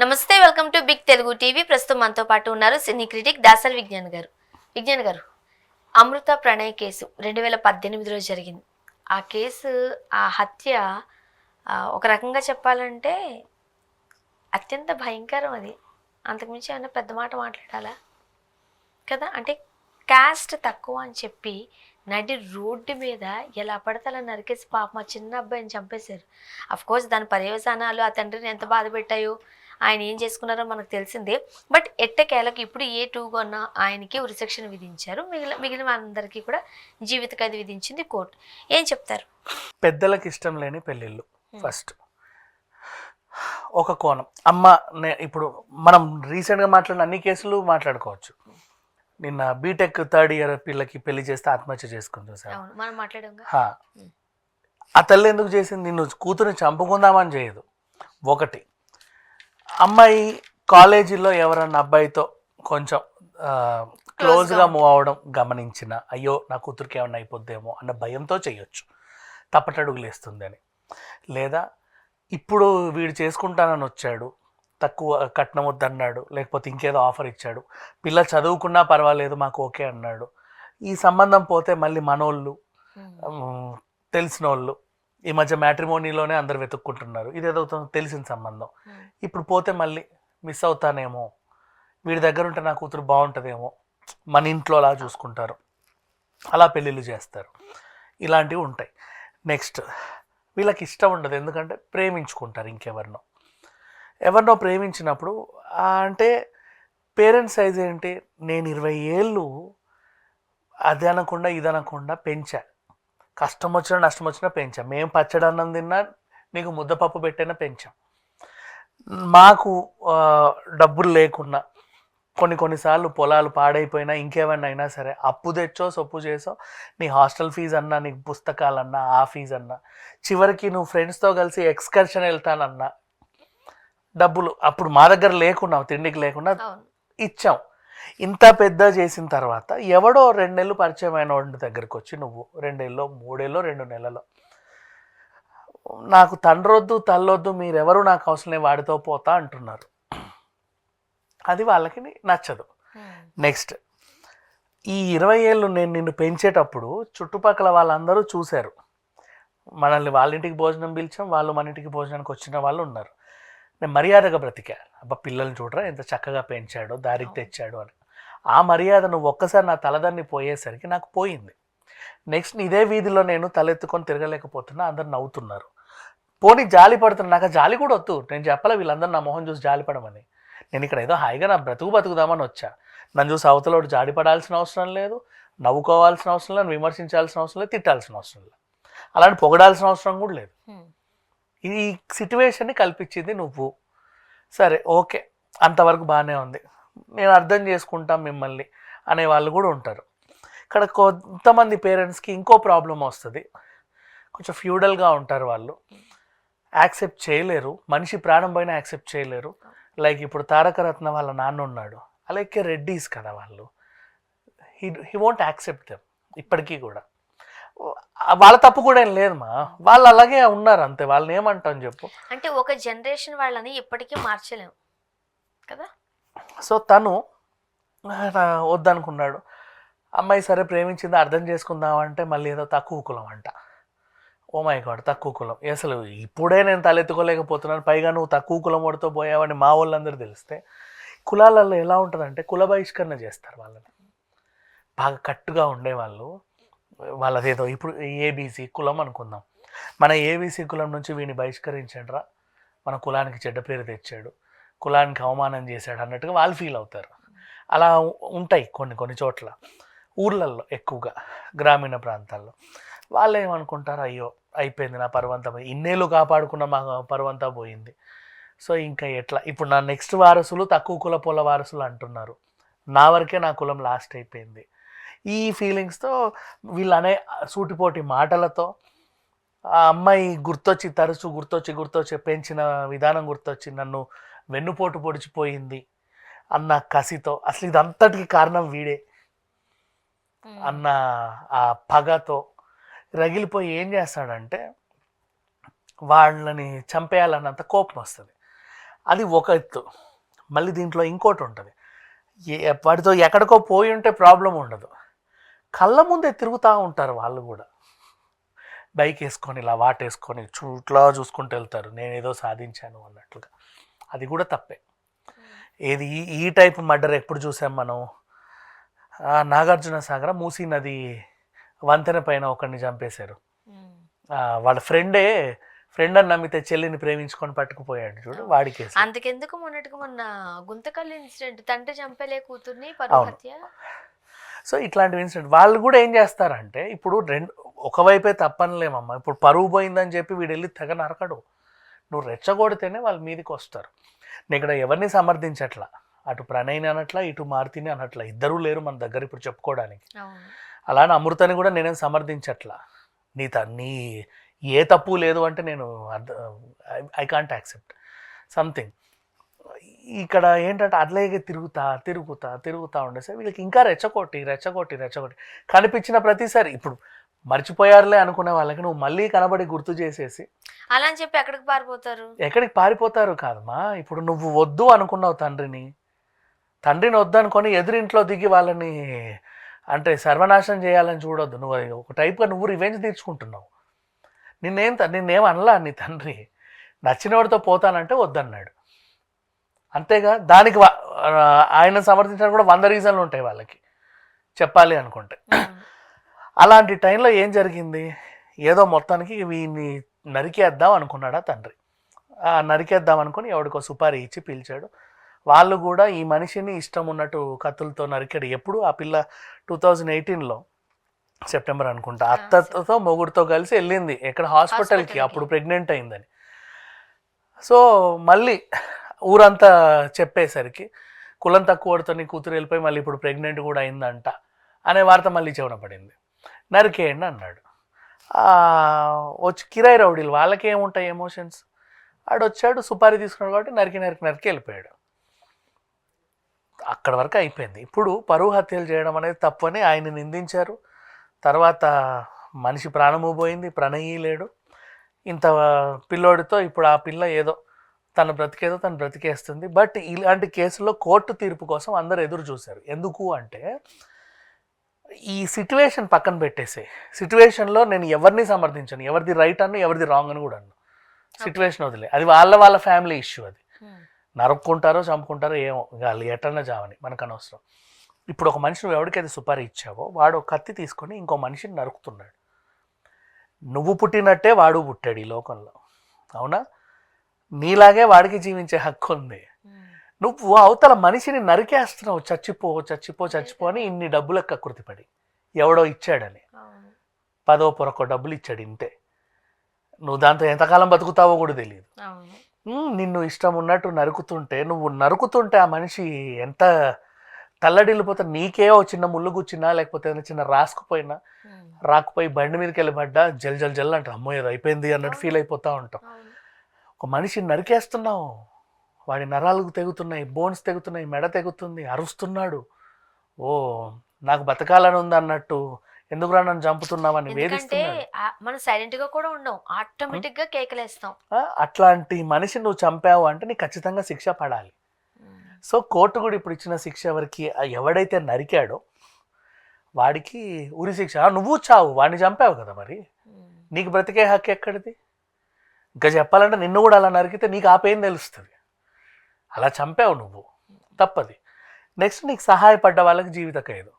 నమస్తే, welcome to Big Telugu TV. ప్రస్తుతం మనతో పాటు ఉన్నారు సినీ క్రిటిక్ దాసరి విజ్ఞాన్ గారు. విజ్ఞాన్ గారు, అమృత ప్రణయ్ కేసు 2018లో జరిగింది. ఆ కేసు, ఆ హత్య ఒక రకంగా చెప్పాలంటే అత్యంత భయంకరం. అది అంతకుమించి ఏమైనా పెద్ద మాట మాట్లాడాలా కదా? అంటే క్యాస్ట్ తక్కువ అని చెప్పి నడి రోడ్డు మీద ఎలా పడితే అలా నరికేసి పాపం ఆ చిన్న అబ్బాయిని చంపేశారు. అఫ్కోర్స్ దాని పర్యవసానాలు ఆ తండ్రిని ఎంత బాధ పెట్టాయో, ఆయన ఏం చేసుకున్నారో మనకు తెలిసిందే. బట్ ఎట్టకేలకు ఇప్పుడు A2 కొన్న ఆయనకి ఉరిశిక్షను విధించారు. మిగిలిన అందరికీ కూడా జీవిత ఖైదు విధించింది కోర్టు. ఏం చెప్తారు? పెద్దలకు ఇష్టం లేని పెళ్ళిళ్ళు ఫస్ట్ ఒక కోణం. ఇప్పుడు మనం రీసెంట్గా మాట్లాడిన అన్ని కేసులు మాట్లాడుకోవచ్చు. నిన్న బీటెక్ థర్డ్ ఇయర్ పిల్లకి పెళ్లి చేస్తే ఆత్మహత్య చేసుకుని చూసాను. ఆ తల్లి ఎందుకు చేసింది? నిన్ను కూతురుని చంపుకుందామని చేయదు. ఒకటి, అమ్మాయి కాలేజీలో ఎవరన్నా అబ్బాయితో కొంచెం క్లోజ్గా మూవ్ అవ్వడం గమనించిన, అయ్యో నా కూతురికి ఏమన్నా అయిపోద్దేమో అన్న భయంతో చేయొచ్చు, తప్పటడుగులు వేస్తుందని. లేదా ఇప్పుడు వీడు చేసుకుంటానని వచ్చాడు, తక్కువ కట్నం వద్దన్నాడు, లేకపోతే ఇంకేదో ఆఫర్ ఇచ్చాడు, పిల్ల చదువుకున్నా పర్వాలేదు మాకు ఓకే అన్నాడు, ఈ సంబంధం పోతే మళ్ళీ మనోళ్ళు తెలిసిన వాళ్ళు, ఈ మధ్య మ్యాట్రిమోనీలోనే అందరు వెతుక్కుంటున్నారు, ఇదేదో తెలిసిన సంబంధం, ఇప్పుడు పోతే మళ్ళీ మిస్ అవుతానేమో, వీడి దగ్గర ఉంటే నా కూతురు బాగుంటుందేమో, మన ఇంట్లో అలా చూసుకుంటారు, అలా పెళ్ళిళ్ళు చేస్తారు, ఇలాంటివి ఉంటాయి. నెక్స్ట్, వీళ్ళకి ఇష్టం ఉండదు, ఎందుకంటే ప్రేమించుకుంటారు ఎవరినో ప్రేమించినప్పుడు. అంటే పేరెంట్స్ సైజ్ ఏంటి, నేను 20 ఏళ్ళు అది అనకుండా ఇది అనకుండా పెంచా, కష్టం వచ్చినా నష్టం వచ్చినా పెంచా, మేము పచ్చడి అన్నం తిన్నా నీకు ముద్దపప్పు పెట్టైనా పెంచాం, మాకు డబ్బులు లేకున్నా కొన్నిసార్లు పొలాలు పాడైపోయినా ఇంకేమన్నా అయినా సరే అప్పు తెచ్చో సొప్పు చేసో నీ హాస్టల్ ఫీజు అన్నా, నీకు పుస్తకాలన్నా, ఆ ఫీజు అన్నా, చివరికి నువ్వు ఫ్రెండ్స్తో కలిసి ఎక్స్కర్షన్ వెళ్తానన్నా డబ్బులు అప్పుడు మా దగ్గర లేకున్నా, తిండికి లేకుండా ఇచ్చాం. ఇంత పెద్ద చేసిన తర్వాత ఎవడో 2 నెలలు పరిచయం అయిన వాడి దగ్గరికి వచ్చి నువ్వు 2 ఏళ్ళో 3 ఏళ్ళో 2 నెలలో నాకు తండ్రొద్దు తల్లొద్దు మీరెవరు నాకు అవసరం వాడితో పోతా అంటున్నారు. అది వాళ్ళకి నచ్చదు. నెక్స్ట్, ఈ 20 ఏళ్ళు నేను నిన్ను పెంచేటప్పుడు చుట్టుపక్కల వాళ్ళందరూ చూశారు, మనల్ని వాళ్ళ ఇంటికి భోజనం పిలిచాం, వాళ్ళు మన ఇంటికి భోజనానికి వచ్చిన వాళ్ళు ఉన్నారు, నేను మర్యాదగా బ్రతికా, అబ్బా పిల్లల్ని చూడరా ఎంత చక్కగా పెంచాడో, దారికి తెచ్చాడు అని. ఆ మర్యాద నువ్వు ఒక్కసారి నా తలదాన్ని పోయేసరికి నాకు పోయింది. నెక్స్ట్, ఇదే వీధిలో నేను తలెత్తుకొని తిరగలేకపోతున్నా, అందరు నవ్వుతున్నారు, పోనీ జాలి పడుతున్నా, నాకు జాలి కూడా వద్దు, నేను చెప్పలే వీళ్ళందరూ నా మొహం చూసి జాలి పడమని, నేను ఇక్కడ ఏదో హాయిగా నా బతుకుదామని వచ్చా, నన్ను చూసి అవతలోడు జాలి పడాల్సిన అవసరం లేదు, నవ్వుకోవాల్సిన అవసరం లేదు, విమర్శించాల్సిన అవసరం లేదు, తిట్టాల్సిన అవసరం లేదు, అలాంటి పొగడాల్సిన అవసరం కూడా లేదు. ఈ సిట్యువేషన్ని కల్పించింది నువ్వు. సరే ఓకే, అంతవరకు బాగానే ఉంది, నేను అర్థం చేసుకుంటాం మిమ్మల్ని అనే వాళ్ళు కూడా ఉంటారు. ఇక్కడ కొంతమంది పేరెంట్స్కి ఇంకో ప్రాబ్లం వస్తుంది, కొంచెం ఫ్యూడల్గా ఉంటారు, వాళ్ళు యాక్సెప్ట్ చేయలేరు, మనిషి ప్రాణం పైన యాక్సెప్ట్ చేయలేరు. లైక్ ఇప్పుడు తారకరత్న వాళ్ళ నాన్న ఉన్నాడు, అలాగే రెడ్డీస్ కదా వాళ్ళు, హీ వోంట్ యాక్సెప్ట్ దెమ్. ఇప్పటికీ కూడా వాళ్ళ తప్పు కూడా ఏం లేదు మా, వాళ్ళు అలాగే ఉన్నారు అంతే, వాళ్ళని ఏమంటాం చెప్పు. అంటే ఒక జనరేషన్ వాళ్ళని ఇప్పటికీ మార్చలేము కదా. సో తను వద్దనుకున్నాడు, అమ్మాయి సరే ప్రేమించింది, అర్థం చేసుకుందామంటే మళ్ళీ ఏదో తక్కువ కులం అంట. ఓ మై గాడ్, తక్కువ కులం, అసలు ఇప్పుడే నేను తలెత్తుకోలేకపోతున్నాను, పైగా నువ్వు తక్కువ కులం వాడితో పోయావని మా వాళ్ళందరూ తెలిస్తే. కులాలలో ఎలా ఉంటుందంటే కుల బహిష్కరణ చేస్తారు వాళ్ళని, బాగా కట్టుగా ఉండేవాళ్ళు, వాళ్ళదేదో ఇప్పుడు ఏబీసీ కులం అనుకుందాం, మన ఏబీసీ కులం నుంచి వీడిని బహిష్కరించండిరా, మన కులానికి చెడ్డ పేరు తెచ్చాడు, కులానికి అవమానం చేశాడు అన్నట్టుగా వాళ్ళు ఫీల్ అవుతారు. అలా ఉంటాయి కొన్ని చోట్ల, ఊర్లలో ఎక్కువగా, గ్రామీణ ప్రాంతాల్లో. వాళ్ళు ఏమనుకుంటారు, అయ్యో అయిపోయింది నా పరువంతా పోయి, ఇన్నేళ్ళు కాపాడుకున్న మా పరువంతా పోయింది, సో ఇంకా ఎట్లా, ఇప్పుడు నా నెక్స్ట్ వారసులు తక్కువ కుల వారసులు అంటున్నారు, నా వరకే నా కులం లాస్ట్ అయిపోయింది. ఈ ఫీలింగ్స్తో వీళ్ళనే సూటిపోటి మాటలతో ఆ అమ్మాయి తరచు గుర్తొచ్చి పెంచిన విధానం గుర్తొచ్చి నన్ను వెన్నుపోటు పొడిచిపోయింది అన్న కసితో, అసలు ఇదంతటికి కారణం వీడే అన్న ఆ పగతో రగిలిపోయి ఏం చేస్తాడంటే వాళ్ళని చంపేయాలన్నంత కోపం వస్తుంది. అది ఒక ఎత్తు. మళ్ళీ దీంట్లో ఇంకోటి ఉంటుంది, వాటితో ఎక్కడికో పోయి ఉంటే ప్రాబ్లం ఉండదు, కళ్ళ ముందే తిరుగుతూ ఉంటారు వాళ్ళు కూడా, బైక్ వేసుకొని ఇలా వాటేసుకొని చూట్లా చూసుకుంటూ వెళ్తారు, నేను ఏదో సాధించాను అన్నట్లుగా. అది కూడా తప్పే. ఏది ఈ టైప్ మర్డర్ ఎప్పుడు చూసాం మనం? నాగార్జున సాగర్ మూసీ నది వంతెన పైన ఒకరిని చంపేశారు. వాళ్ళ ఫ్రెండ్ అని నమ్మితే చెల్లిని ప్రేమించుకొని పట్టుకుపోయాడు చూడు, వాడి కేసు. అంతకెందుకు మొన్న గుంతకల్లు ఇన్సిడెంట్, తండ్రి చంపలే కూతుర్ని, పరువు హత్య. సో ఇట్లాంటి ఇన్సిడెంట్ వాళ్ళు కూడా ఏం చేస్తారంటే, ఇప్పుడు ఒకవైపే తప్పనలేమమ్మా. ఇప్పుడు పరువు పోయిందని చెప్పి వీడు వెళ్ళి తెగ నరకడు, నువ్వు రెచ్చగొడితేనే వాళ్ళ మీదకి వస్తారు. నేను ఇక్కడ ఎవరిని సమర్థించట్లా, అటు ప్రణయ్ని అనట్లా, ఇటు మారుతిని అనట్లా, ఇద్దరూ లేరు మన దగ్గర ఇప్పుడు చెప్పుకోవడానికి. అలానే అమృతని కూడా నేనేం సమర్థించట్లా. నీ ఏ తప్పు లేదు అంటే నేను ఐ కాంట్ యాక్సెప్ట్ సంథింగ్. ఇక్కడ ఏంటంటే అట్లాగే తిరుగుతా ఉండేసరి వీళ్ళకి ఇంకా రెచ్చగొట్టి కనిపించిన ప్రతిసారి, ఇప్పుడు మర్చిపోయారులే అనుకునే వాళ్ళకి నువ్వు మళ్ళీ కనబడి గుర్తు చేసేసి అలా అని చెప్పి ఎక్కడికి పారిపోతారు కాదమ్మా. ఇప్పుడు నువ్వు వద్దు అనుకున్నావు తండ్రిని వద్దనుకొని ఎదురింట్లో దిగి వాళ్ళని అంటే సర్వనాశనం చేయాలని చూడొద్దు. నువ్వు ఒక టైప్గా నువ్వు రివెంజ్ తీర్చుకుంటున్నావు. నిన్నేం అనలా నీ తండ్రి, నచ్చినవాడితో పోతానంటే వద్దన్నాడు అంతేగా. దానికి ఆయన సమర్థించడానికి కూడా 100 రీజన్లు ఉంటాయి వాళ్ళకి చెప్పాలి అనుకుంటే. అలాంటి టైంలో ఏం జరిగింది, ఏదో మొత్తానికి వీడిని నరికేద్దాం అనుకున్నాడా తండ్రి. నరికేద్దాం అనుకుని ఎవడికో సుపారీ ఇచ్చి పిలిచాడు. వాళ్ళు కూడా ఈ మనిషిని ఇష్టం ఉన్నట్టు కత్తులతో నరికాడు. ఎప్పుడు ఆ పిల్ల 2018లో సెప్టెంబర్ అనుకుంటా, అత్తతో మొగుడుతో కలిసి వెళ్ళింది ఎక్కడ హాస్పిటల్కి, అప్పుడు ప్రెగ్నెంట్ అయిందని. సో మళ్ళీ ఊరంతా చెప్పేసరికి కులం తక్కువడితో నీ కూతురు వెళ్ళిపోయి మళ్ళీ ఇప్పుడు ప్రెగ్నెంట్ కూడా అయిందంట అనే వార్త మళ్ళీ చెవున పడింది. నరికేయండి అన్నాడు. వచ్చి కిరాయి రౌడీలు వాళ్ళకి ఏముంటాయి ఎమోషన్స్, ఆడొచ్చాడు సుపారీ తీసుకున్నాడు కాబట్టి నరికి వెళ్ళిపోయాడు. అక్కడ వరకు అయిపోయింది. ఇప్పుడు పరువు హత్యలు చేయడం అనేది తప్పు అని ఆయన నిందించారు. తర్వాత మనిషి ప్రాణము పోయింది, ప్రణయీ లేడు. ఇంత పిల్లోడితో ఇప్పుడు ఆ పిల్ల ఏదో తన బ్రతికేస్తుంది. బట్ ఇలాంటి కేసుల్లో కోర్టు తీర్పు కోసం అందరు ఎదురు చూశారు. ఎందుకు అంటే ఈ సిట్యువేషన్ పక్కన పెట్టేసే, సిట్యువేషన్లో నేను ఎవరిని సమర్థించను, ఎవరిది రైట్ అన్ను ఎవరిది రాంగ్ అని కూడా అన్ను. సిట్యువేషన్ వదిలే, అది వాళ్ళ ఫ్యామిలీ ఇష్యూ. అది నరుక్కుంటారో చంపుకుంటారో ఏమో, వాళ్ళు ఎటన్నా జావని మనకు అనవసరం. ఇప్పుడు ఒక మనిషి నువ్వు ఎవరికైతే సుపారీ ఇచ్చావో వాడు ఒక కత్తి తీసుకొని ఇంకో మనిషిని నరుకుతున్నాడు. నువ్వు పుట్టినట్టే వాడు పుట్టాడు ఈ లోకంలో, అవునా? నీలాగే వాడికి జీవించే హక్కు ఉంది. నువ్వు అవతల మనిషిని నరికేస్తున్నావు, చచ్చిపో అని ఇన్ని డబ్బులకు కకృతిపడి, ఎవడో ఇచ్చాడని 10వ పొరకో డబ్బులు ఇచ్చాడు ఇంతే. నువ్వు దాంతో ఎంతకాలం బతుకుతావో కూడా తెలియదు. నిన్ను ఇష్టం ఉన్నట్టు నరుకుతుంటే ఆ మనిషి ఎంత తల్లడిల్లిపోతా, నీకే ఓ చిన్న ముళ్ళు గుచ్చినా లేకపోతే చిన్న రాకుపోయి బండి మీదకి వెళ్ళబడ్డా జల్ అంటారు, అమ్మో ఏదో అయిపోయింది అన్నట్టు ఫీల్ అయిపోతూ ఉంటాం. ఒక మనిషిని నరికేస్తున్నావు, వాడి నరాలకు తెగుతున్నాయి, బోన్స్ తెగుతున్నాయి, మెడ తెగుతుంది, అరుస్తున్నాడు, ఓ నాకు బతకాలని ఉంది అన్నట్టు, ఎందుకురా నన్ను చంపుతున్నామని వేధిస్తున్నాడు. మనం సైలెంట్ గా కూడా ఉండం, ఆటోమేటిక్ గా కేకలేస్తాం. అట్లాంటి మనిషి నువ్వు చంపావు అంటే నీకు ఖచ్చితంగా శిక్ష పడాలి. సో కోర్టు కూడా ఇప్పుడు ఇచ్చిన శిక్ష ఎవరికి, ఎవడైతే నరికాడో వాడికి ఉరి శిక్ష. నువ్వు చావు, వాడిని చంపావు కదా, మరి నీకు బ్రతికే హక్కు ఎక్కడిది? ఇంకా చెప్పాలంటే నిన్ను కూడా అలా నరికితే నీకు ఆ పెయిన్ తెలుస్తుంది. అలా చంపావు నువ్వు, తప్పది. నెక్స్ట్ నీకు సహాయపడ్డ వాళ్ళకి జీవిత ఖైదు.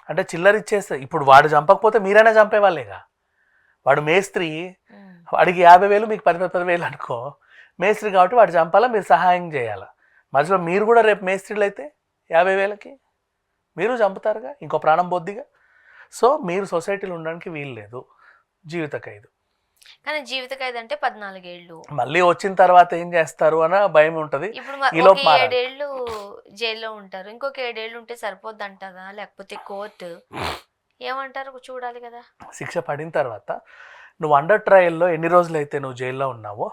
అంటే చిల్లరిచ్చేస్తే, ఇప్పుడు వాడు చంపకపోతే మీరైనా చంపేవాళ్ళేగా. వాడు మేస్త్రి, వాడికి 50,000 మీకు 10,000 అనుకో, మేస్త్రి కాబట్టి వాడు చంపాలా, మీరు సహాయం చేయాలా. మధ్యలో మీరు కూడా రేపు మేస్త్రీలు అయితే 50,000కి మీరు చంపుతారుగా, ఇంకో ప్రాణం బొద్దిగా. సో మీరు సొసైటీలో ఉండడానికి వీలు లేదు, జీవిత ఖైదు. కానీ జీవిత ఖైదు అంటే 14 ఏళ్ళు. మళ్ళీ వచ్చిన తర్వాత ఏం చేస్తారు అన్న భయం ఉంటుంది. ఇప్పుడు 7 ఏళ్ళు జైల్లో ఉంటారు, ఇంకొక 7 ఏళ్ళు ఉంటే సరిపోద్ది అంటారా, లేకపోతే కోర్టు ఏమంటారు చూడాలి కదా. శిక్ష పడిన తర్వాత నువ్వు అండర్ ట్రయల్లో ఎన్ని రోజులు అయితే నువ్వు జైల్లో ఉన్నావో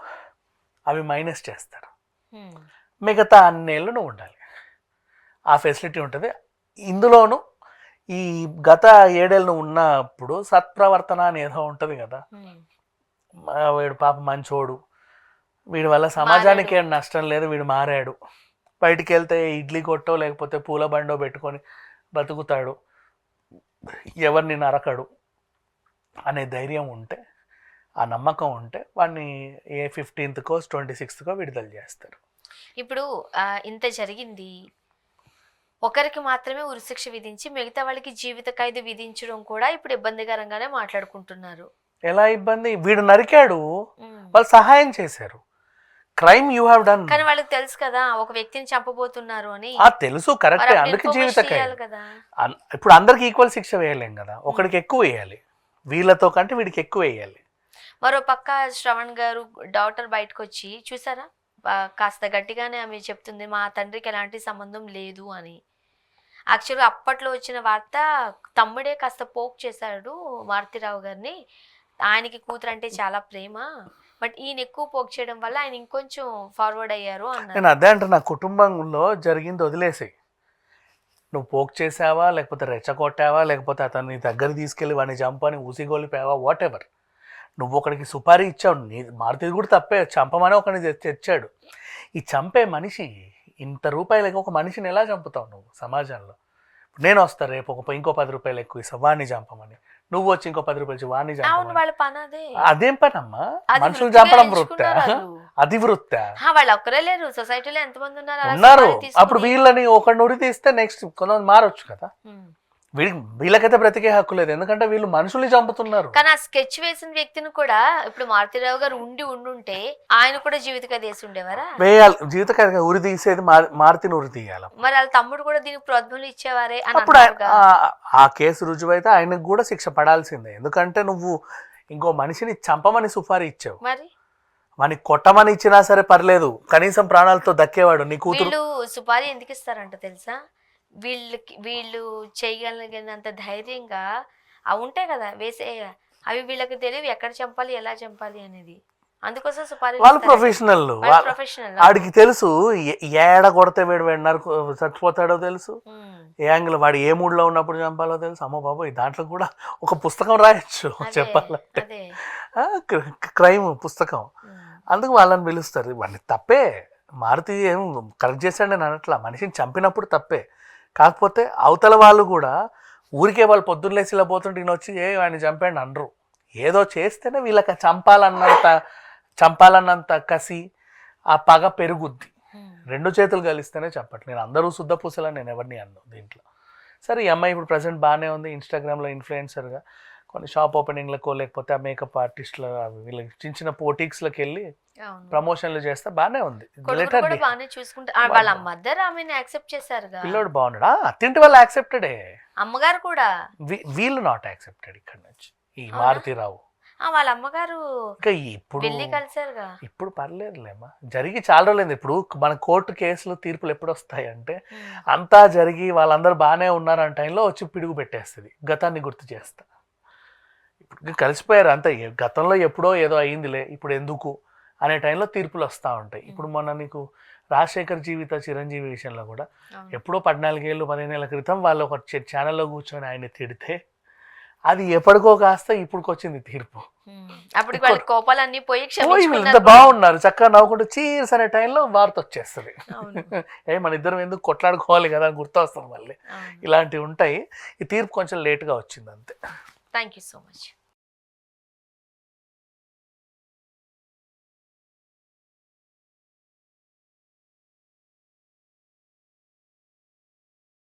అవి మైనస్ చేస్తారు, మిగతా అన్నేళ్ళు నువ్వు ఉండాలి. ఆ ఫెసిలిటీ ఉంటుంది. ఇందులోనూ ఈ గత 7 ఏళ్ళు నువ్వు ఉన్నప్పుడు సత్ప్రవర్తన అని ఏదో ఉంటుంది కదా, వీడు పాప మంచోడు, వీడి వల్ల సమాజానికి ఏం నష్టం లేదు, వీడు మారాడు, బయటికి వెళ్తే ఇడ్లీ కొట్టో లేకపోతే పూల బండో పెట్టుకొని బతుకుతాడు, ఎవరిని నరకడు అనే ధైర్యం ఉంటే, ఆ నమ్మకం ఉంటే వాడిని ఏ 15th 26th విడుదల చేస్తారు. ఇప్పుడు ఇంత జరిగింది, ఒకరికి మాత్రమే ఉరిశిక్ష విధించి మిగతా వాళ్ళకి జీవిత ఖైదు విధించడం కూడా ఇప్పుడు ఇబ్బందికరంగానే మాట్లాడుకుంటున్నారు. ఎలా ఇబ్బంది? వీడు నరికాడు, వాళ్ళు సహాయం చేశారు, క్రైమ్ యూ హ్యావ్ డన్. కానీ వాళ్ళకి తెలుసు కదా ఒక వ్యక్తిని చంపబోతున్నారు అని. తెలుసు, కరెక్టే, అందుకే జీవిత ఖైదు. ఇప్పుడు అందరికి ఈక్వల్ శిక్ష వేయలేం కదా, ఒకడికి ఎక్కువ వేయాలి, వీళ్ళతో కంటే వీడికి ఎక్కువ వేయాలి. మరో పక్క శ్రవణ్ గారు డాక్టర్ బయటకు వచ్చి చూసారా, కాస్త గట్టిగానే ఆమె చెప్తుంది మా తండ్రికి ఎలాంటి సంబంధం లేదు అని. యాక్చువల్గా అప్పట్లో వచ్చిన వార్త తమ్ముడే కాస్త పోక్ చేశాడు మారుతిరావు గారిని, ఆయనకి కూతురు అంటే చాలా ప్రేమ, బట్ ఈయన ఎక్కువ పోక్ చేయడం వల్ల ఆయన ఇంకొంచెం ఫార్వర్డ్ అయ్యారు అన్నారు. నేను అదే అంటే నా కుటుంబంలో జరిగింది వదిలేసాయి, నువ్వు పోక్ చేసావా లేకపోతే రెచ్చగొట్టావా లేకపోతే అతన్ని దగ్గర తీసుకెళ్ళి వాడిని చంపని ఊసిగొలిపావా, వాట్ ఎవర్, నువ్వు ఒకడికి సుపారీ ఇచ్చావు, నీ మారుతిది కూడా తప్పే, చంపమని ఒకరిని తెచ్చాడు. ఈ చంపే మనిషి ఇంత రూపాయలకి ఒక మనిషిని ఎలా చంపుతావు నువ్వు సమాజంలో? నేను వస్తా రేపు ఇంకో 10 రూపాయలు ఎక్కువ ఇస్తా వాడిని చంపమని, నువ్వు వచ్చి ఇంకో 10 రూపాయలు వాడిని చంపమని. అదేం పని అమ్మా? మనుషులు చంపడం వృత్తా? అది వృత్తా? వాళ్ళు ఒక్కరే లేరు, సొసైటీలో ఎంతమంది ఉన్నారు. అప్పుడు వీళ్ళని ఒకరిని ఉరి తీస్తే నెక్స్ట్ కొంతమంది మారొచ్చు కదా. వీళ్ళకైతే బ్రతికే హక్కు లేదు, ఎందుకంటే వీళ్ళు మనుషుల్ని చంపుతున్నారు. కానీ ఆ స్కెచ్ వేసిన వ్యక్తిని కూడా ఇప్పుడు మారుతిరావు గారు ఉండుంటే ఆయన కూడా జీవిత ఖైదు వేసి ఉండేవారా? వేయాలి, జీవిత ఖైదు ఉరి తీసేది మారుతిని ఉరి తీయాలి. మరి వాళ్ళ తమ్ముడు కూడా దీనికి ప్రోద్బలం ఇచ్చేవారే. అప్పుడు ఆ కేసు రుజువైతే ఆయనకు కూడా శిక్ష పడాల్సిందే, ఎందుకంటే నువ్వు ఇంకో మనిషిని చంపమని సుపారీ ఇచ్చావు, మరి వాడిని కొట్టమని ఇచ్చినా సరే పర్లేదు, కనీసం ప్రాణాలతో దక్కేవాడు నీ కూతురు. వీళ్ళు సుపారీ ఎందుకు ఇస్తారంట తెలుసా? వీళ్ళు చేయగలిగినంత ధైర్యంగా అవి ఉంటాయి కదా వేసే, అవి వీళ్ళకి తెలియదు ఎక్కడ చంపాలి ఎలా చంపాలి అనేది, అందుకోసం సుపారీ. వాళ్ళు ప్రొఫెషనల్, వాడికి తెలుసు ఏడ కొడితే వీడు చచ్చిపోతాడో తెలుసు, ఏ యాంగిల్ వాడు ఏ మూడ్లో ఉన్నప్పుడు చంపాలో తెలుసు. అమ్మో బాబోయ్, దాంట్లో కూడా ఒక పుస్తకం రాయొచ్చు చెప్పాలంటే, క్రైమ్ పుస్తకం. అందుకు వాళ్ళని పిలుస్తారు. వాడిని తప్పే, మారుతి ఏం కరెక్ట్ చేశాడు నేను అనట్లా, మనిషిని చంపినప్పుడు తప్పే. కాకపోతే అవతల వాళ్ళు కూడా ఊరికే వాళ్ళు పొద్దున్నేసి ఇలా పోతుంటే ఈయన వచ్చి ఆయన చంపాడు అనరు, ఏదో చేస్తేనే వీళ్ళకి చంపాలన్నంత కసి ఆ పగ పెరుగుద్ది. 2 చేతులు కలిస్తేనే చెప్పట్లేదు, నేను అందరూ శుద్ధ పూసలని నేను ఎవరిని అన్నాను దీంట్లో. సరే ఈ అమ్మాయి ఇప్పుడు ప్రజెంట్ బాగానే ఉంది, ఇన్స్టాగ్రామ్లో ఇన్ఫ్లుయెన్సర్గా కొన్ని షాప్ ఓపెనింగ్లకో లేకపోతే ఆ మేకప్ ఆర్టిస్టులు వీళ్ళకి చిన్న పోటీక్స్లకు వెళ్ళి ప్రమోషన్లు చేస్తే బాగానే ఉంది. పిల్లోడు బాగున్నాడా? అత్తింటి వాళ్ళు యాక్సెప్టెడే, అమ్మగారు కూడా, వీళ్ళు నాట్ యాక్సెప్టెడ్ ఇక్కడ నుంచి. ఈ మారుతిరావు వాళ్ళ అమ్మగారు ఇంకా ఇప్పుడు పర్లేదులేమా, జరిగి చాలా రోజులైంది. ఇప్పుడు మన కోర్టు కేసులు తీర్పులు ఎప్పుడు వస్తాయి అంటే అంతా జరిగి వాళ్ళందరూ బాగానే ఉన్నారన్న టైంలో వచ్చి పిడుగు పెట్టేస్తుంది, గతాన్ని గుర్తు చేస్తా. ఇప్పుడు కలిసిపోయారు అంతే, గతంలో ఎప్పుడో ఏదో అయిందిలే ఇప్పుడు ఎందుకు అనే టైంలో తీర్పులు వస్తూ ఉంటాయి. ఇప్పుడు మొన్న నీకు రాజశేఖర్ జీవిత చిరంజీవి విషయంలో కూడా ఎప్పుడో 14 ఏళ్ళు 15 ఏళ్ల క్రితం వాళ్ళు ఒక ఛానల్లో కూర్చొని ఆయన తిడితే అది ఎప్పటికో కాస్త ఇప్పుడుకి వచ్చింది తీర్పు. బాగున్నారు చక్కగా నవ్వుకుంటూ చీర్స్ అనే టైంలో వార్త వచ్చేస్తుంది, మన ఇద్దరం ఎందుకు కొట్లాడుకోవాలి కదా అని గుర్తు వస్తుంది మళ్ళీ. ఇలాంటివి ఉంటాయి. ఈ తీర్పు కొంచెం లేట్గా వచ్చింది అంతే. Thank you so much.